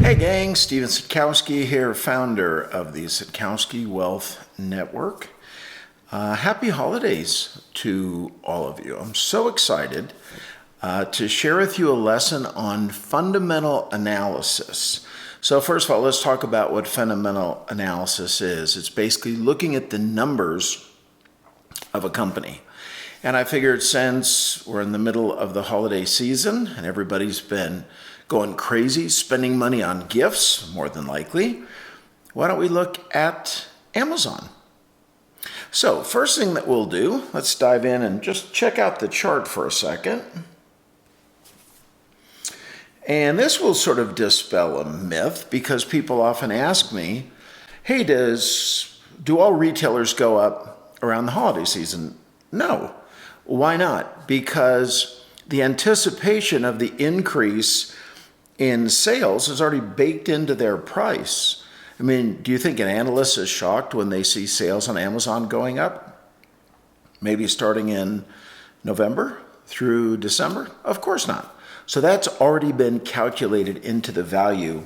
Hey gang, Steven Sitkowski here, founder of the Sitkowski Wealth Network. Happy holidays to all of you. I'm so excited to share with you a lesson on fundamental analysis. So first of all, let's talk about what fundamental analysis is. It's basically looking at the numbers of a company. And I figured since we're in the middle of the holiday season and everybody's been going crazy, spending money on gifts, more than likely, why don't we look at Amazon? So first thing that we'll do, let's dive in and just check out the chart for a second. And this will sort of dispel a myth because people often ask me, hey, do all retailers go up around the holiday season? No. Why not? Because the anticipation of the increase in sales is already baked into their price. I mean, do you think an analyst is shocked when they see sales on Amazon going up? Maybe starting in November through December? Of course not. So that's already been calculated into the value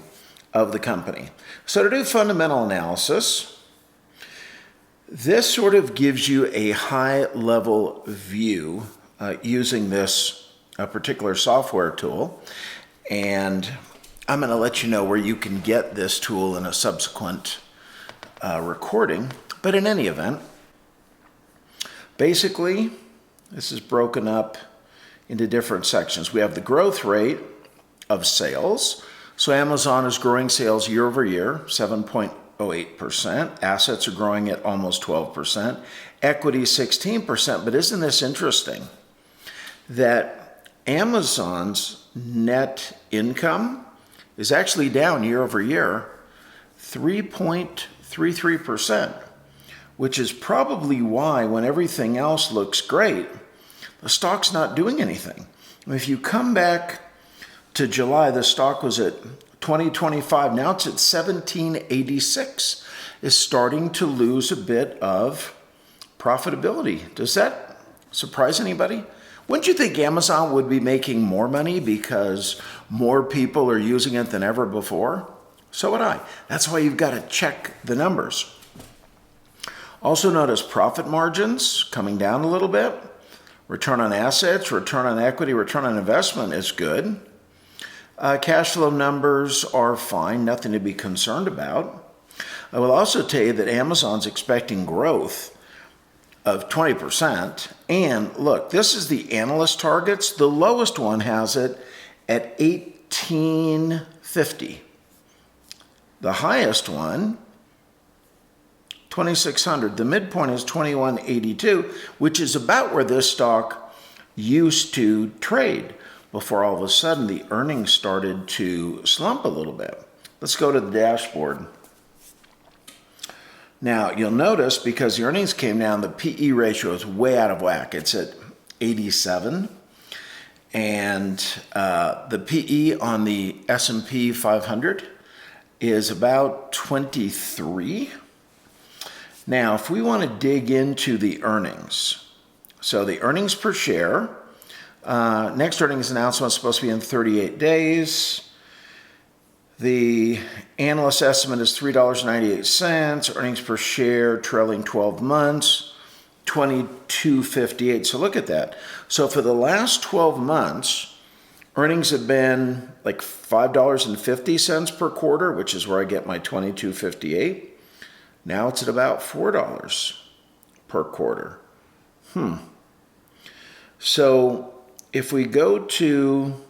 of the company. So to do fundamental analysis, this sort of gives you a high-level view using this particular software tool. And I'm going to let you know where you can get this tool in a subsequent recording. But in any event, basically, this is broken up into different sections. We have the growth rate of sales. So Amazon is growing sales year over year, 7.08%. Assets are growing at almost 12%. Equity 16%. But isn't this interesting that Amazon's net income is actually down year over year 3.33%, which is probably why when everything else looks great, the stock's not doing anything. If you come back to July, the stock was at 2025. Now it's at 1786. Is starting to lose a bit of profitability. Does that surprise anybody? Wouldn't you think Amazon would be making more money because more people are using it than ever before? So would I. That's why you've got to check the numbers. Also notice profit margins coming down a little bit. Return on assets, return on equity, return on investment is good. Cash flow numbers are fine, nothing to be concerned about. I will also tell you that Amazon's expecting growth of 20%. And look, this is the analyst targets. The lowest one has it at 1850. The highest one, 2600. The midpoint is 2182, which is about where this stock used to trade before all of a sudden the earnings started to slump a little bit. Let's go to the dashboard. Now, you'll notice because the earnings came down, the PE ratio is way out of whack. It's at 87. And the PE on the S&P 500 is about 23. Now, if we want to dig into the earnings, so the earnings per share, next earnings announcement is supposed to be in 38 days. The analyst estimate is $3.98. Earnings per share trailing 12 months, $22.58. So look at that. So for the last 12 months, earnings have been like $5.50 per quarter, which is where I get my $22.58. Now it's at about $4 per quarter. So if we go to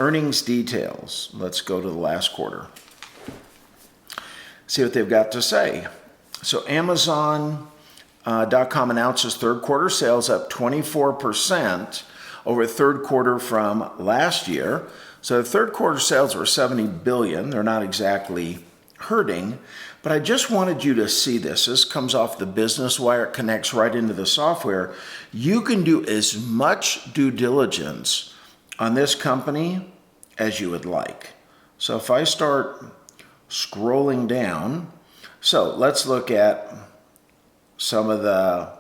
earnings details, let's go to the last quarter. See what they've got to say. So Amazon.com announces third quarter sales up 24% over third quarter from last year. So the third quarter sales were $70 billion. They're not exactly hurting, but I just wanted you to see this. This comes off the business wire. It connects right into the software. You can do as much due diligence on this company as you would like. So if I start scrolling down, so let's look at some of the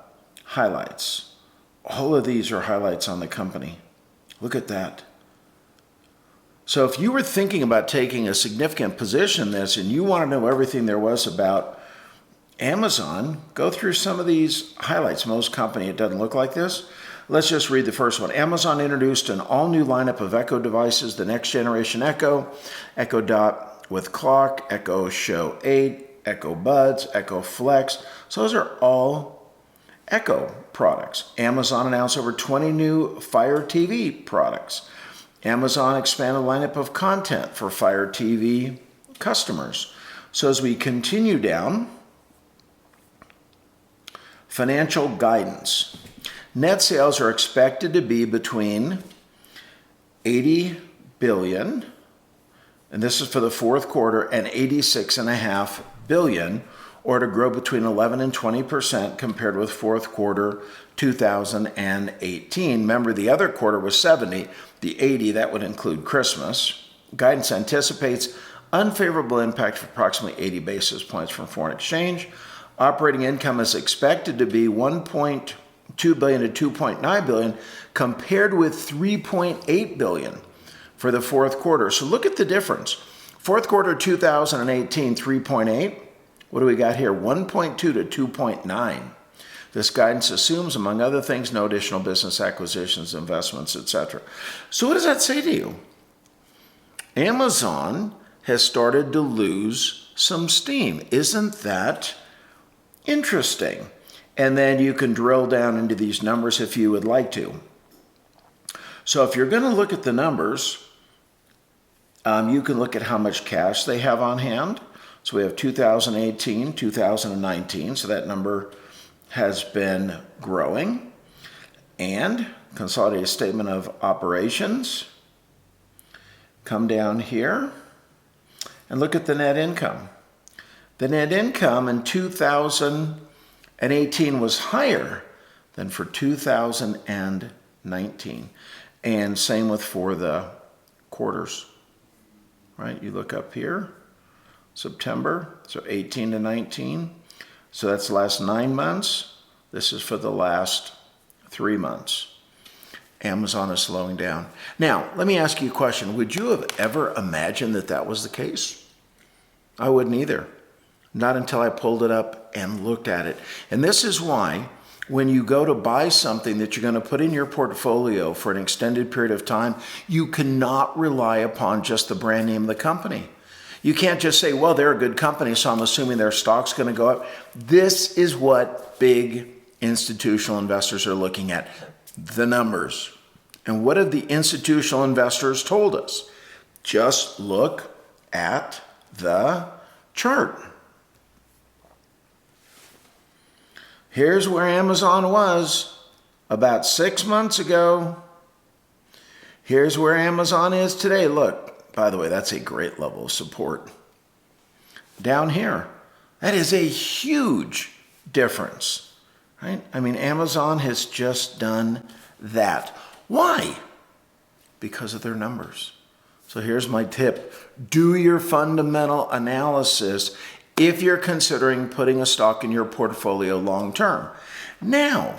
highlights. All of these are highlights on the company. Look at that. So if you were thinking about taking a significant position in this and you want to know everything there was about Amazon, go through some of these highlights. Most company, it doesn't look like this. Let's just read the first one. Amazon introduced an all-new lineup of Echo devices, the next generation Echo, Echo Dot with clock, Echo Show 8, Echo Buds, Echo Flex. So those are all Echo products. Amazon announced over 20 new Fire TV products. Amazon expanded lineup of content for Fire TV customers. So as we continue down, financial guidance. Net sales are expected to be between 80 billion, and this is for the fourth quarter, and 86.5 billion, or to grow between 11 and 20% compared with fourth quarter 2018. Remember, the other quarter was 70. The 80, that would include Christmas. Guidance anticipates unfavorable impact of approximately 80 basis points from foreign exchange. Operating income is expected to be 1.2 billion to 2.9 billion compared with 3.8 billion for the fourth quarter. So look at the difference. Fourth quarter 2018, 3.8. What do we got here? 1.2 to 2.9. This guidance assumes, among other things, no additional business acquisitions, investments, etc. So what does that say to you? Amazon has started to lose some steam. Isn't that interesting? And then you can drill down into these numbers if you would like to. So if you're going to look at the numbers, you can look at how much cash they have on hand. So we have 2018, 2019, so that number has been growing. And consolidated statement of operations. Come down here and look at the net income. The net income in 2018 was higher than for 2019. And same with for the quarters, right? You look up here, September, so 18 to 19. So that's the last 9 months. This is for the last 3 months. Amazon is slowing down. Now, let me ask you a question. Would you have ever imagined that that was the case? I wouldn't either. Not until I pulled it up and looked at it. And this is why when you go to buy something that you're going to put in your portfolio for an extended period of time, you cannot rely upon just the brand name of the company. You can't just say, well, they're a good company, so I'm assuming their stock's going to go up. This is what big institutional investors are looking at, the numbers. And what have the institutional investors told us? Just look at the chart. Here's where Amazon was about 6 months ago. Here's where Amazon is today. Look, by the way, that's a great level of support. Down here, that is a huge difference, right? I mean, Amazon has just done that. Why? Because of their numbers. So here's my tip. Do your fundamental analysis if you're considering putting a stock in your portfolio long term. Now,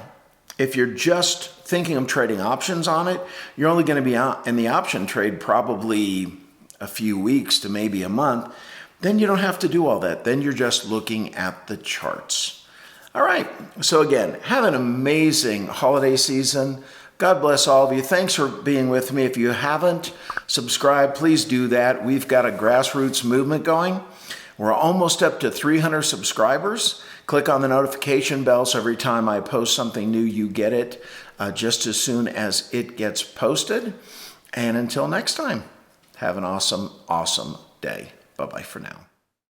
if you're just thinking of trading options on it, you're only going to be out in the option trade probably a few weeks to maybe a month. Then you don't have to do all that. Then you're just looking at the charts. All right. So again, have an amazing holiday season. God bless all of you. Thanks for being with me. If you haven't subscribed, please do that. We've got a grassroots movement going. We're almost up to 300 subscribers. Click on the notification bell so every time I post something new, you get it just as soon as it gets posted. And until next time, have an awesome, awesome day. Bye-bye for now.